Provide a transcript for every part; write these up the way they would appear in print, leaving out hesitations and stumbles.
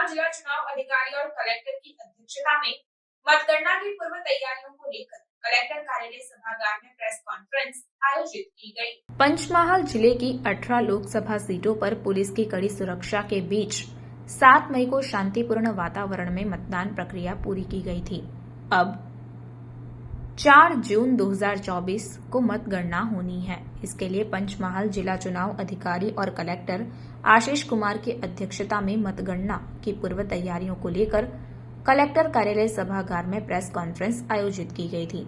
पंचमहाल जिला चुनाव अधिकारी और कलेक्टर की अध्यक्षता में मतगणना की पूर्व तैयारियों को लेकर कलेक्टर कार्यालय सभागार में प्रेस कॉन्फ्रेंस आयोजित की गई। पंचमहाल जिले की 18 लोकसभा सीटों पर पुलिस की कड़ी सुरक्षा के बीच 7 मई को शांतिपूर्ण वातावरण में मतदान प्रक्रिया पूरी की गई थी। अब 4 जून 2024 को मतगणना होनी है। इसके लिए पंचमहाल जिला चुनाव अधिकारी और कलेक्टर आशीष कुमार की अध्यक्षता में मतगणना की पूर्व तैयारियों को लेकर कलेक्टर कार्यालय सभागार में प्रेस कॉन्फ्रेंस आयोजित की गई थी,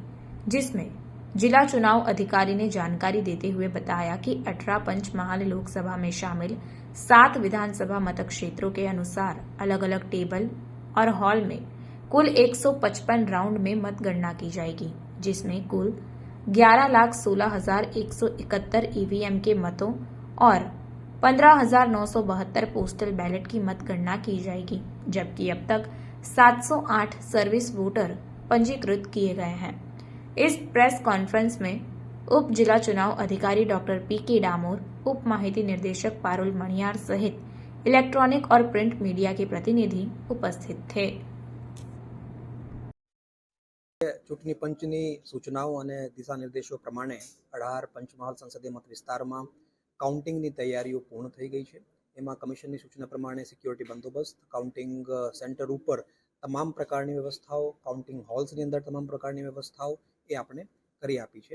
जिसमें जिला चुनाव अधिकारी ने जानकारी देते हुए बताया कि 18 पंचमहाल लोकसभा में शामिल 7 विधानसभा मत क्षेत्रों के अनुसार अलग अलग टेबल और हॉल में कुल 155 राउंड में मतगणना की जाएगी, जिसमें कुल 11,16,171 ईवीएम के मतों और 15,972 पोस्टल बैलेट की मतगणना की जाएगी, जबकि अब तक 708 सर्विस वोटर पंजीकृत किए गए हैं। इस प्रेस कॉन्फ्रेंस में उप जिला चुनाव अधिकारी डॉक्टर पी.के. डामोर, उप माहिती निर्देशक पारुल मणियार सहित इलेक्ट्रॉनिक और प्रिंट मीडिया के प्रतिनिधि उपस्थित थे। चूंटणी पंचनी सूचनाओं और दिशा निर्देशों प्रमाणे 18 पंचमहाल संसदीय मत विस्तार में काउंटिंगनी तैयारीओ पूर्ण थई गई है। एमां कमिशननी सूचना प्रमाणे सिक्योरिटी बंदोबस्त, काउंटिंग सेंटर पर तमाम प्रकारनी व्यवस्थाओं, काउंटिंग हॉल्सनी अंदर तमाम प्रकारनी व्यवस्थाओं ए आपणे करी आपी छे।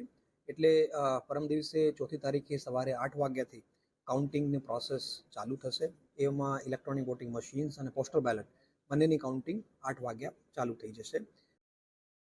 एटले परम दिवसे 4 तारीखे सवारे 8 वाग्याथी काउंटिंगनी प्रोसेस चालू थशे। एमां इलेक्ट्रॉनिक वोटिंग मशीन्स और पोस्टल बेलेट बंनेनी काउंटिंग 8 वाग्या चालू थई जशे।